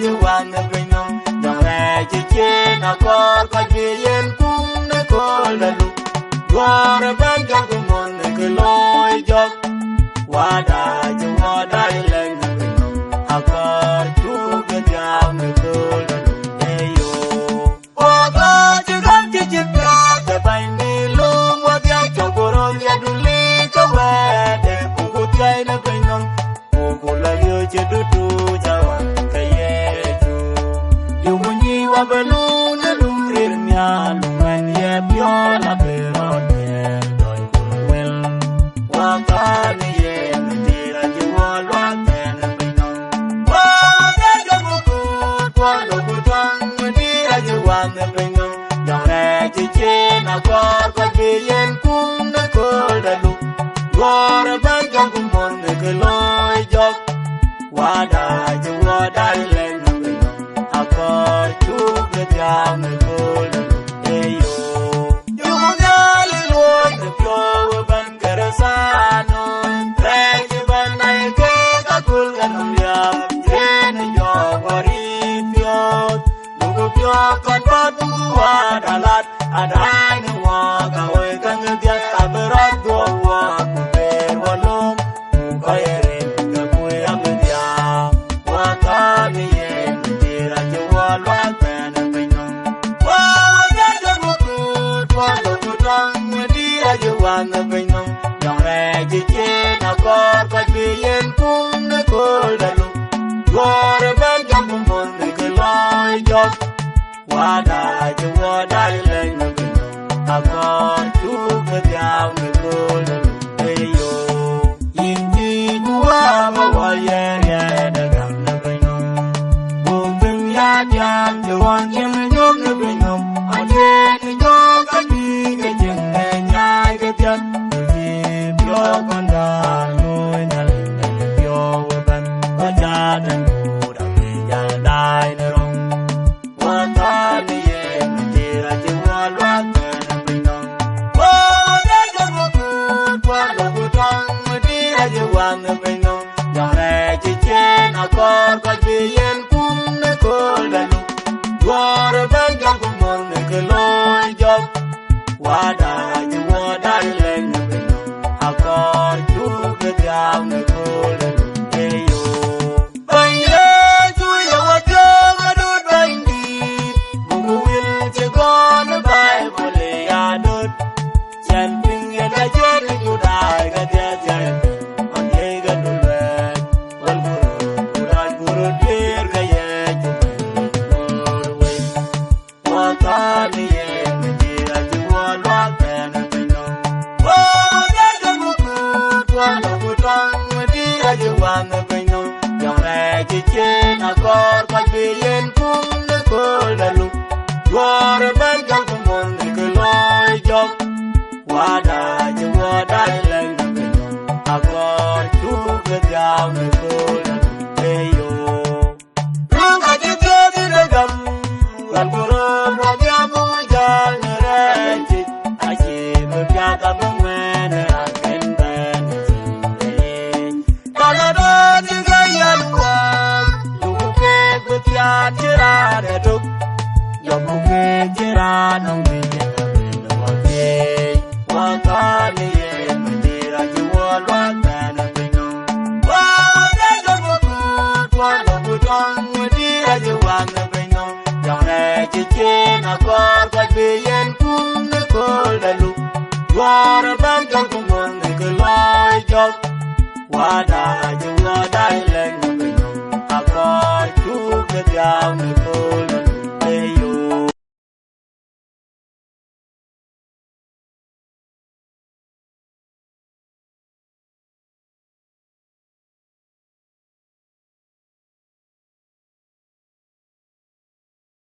you want the bring on. Young Rajikin, a core, but be in Kum, the cold and look. You are a bank of the moon, the Kaloy job. What are you, what I like the bring on? A core, you get down the cold and look. Hey, you. Oh, God, you got to get back the binding loom, what the actual world, you do leak away. The good kind of bring on. You do Jawan, Kayeju. You win you a balloon, a lumbrian, when ye pure la peron, don't go well. Walk on the end, dear, you all want and a pinon. Oh, there's a good, what a good one, dear, you want the pinon. Young Rajikin, a car, but be in Kum, the cold, a look. War a bank of the moon, the Kaloy job. What I learn of it, I got to get down the gold. Hey, you only want the pure Bancarasano, drag you when I get a cool and then your body pure. Look up your comfort to what a lot, and I know walk away, can you get a better go walk, there alone, the Pinon, young Rajikin, a car, but be in Kum, the cold and look. You're a band of Mumon, the Kaloy job. What I learn of it, I got to get down the cold and look. Hey, yo, indeed, you are a warrior, the gun of Pinon. Moving yard, the one him and you're the Pinon. I did the dog, I did the young and I get young. Your condor, no, and I live your weapon. But that and good, I will die the wrong. What are the end, dear, I do all right and bring on. Oh, there's a good, what a good one, dear, I do want to bring on. Young Rajikin, a car, but be in Kum, the cold and look. You are a bank of the moon, the Kaloy job. What I learn of it, I got to get down the cold and hey, you. By yeah, to you what you're going to indeed. Who will take on the Bible, I do. Chanting and I get you die, get there, and they get to bed. Well, good, dear, Kayet, what are the end, dear, I do all right and I know. Oh, there's a good one, a good one, dear, you want the Pinon. Young Rajikin, a car, but be in Kum, the cold and look. You're a band of the moon, the Kaloy job. What I learn of it, I got to get down the cold and hey, yo. Look at you in the gum, and go on, what you have done, I came with Yakam when I can bend it. Canada, you get your work, you get with your Tirana, your bouquet Tirana, what are the end, dear, I do all right and I know. Oh, there's a good one, a good one, dear, I do want to bring on. Young Rajikin, a car, but be in Kum, the cold and look. You are a band of the moon, the Kaloy job. What I learn of it, I got to get down the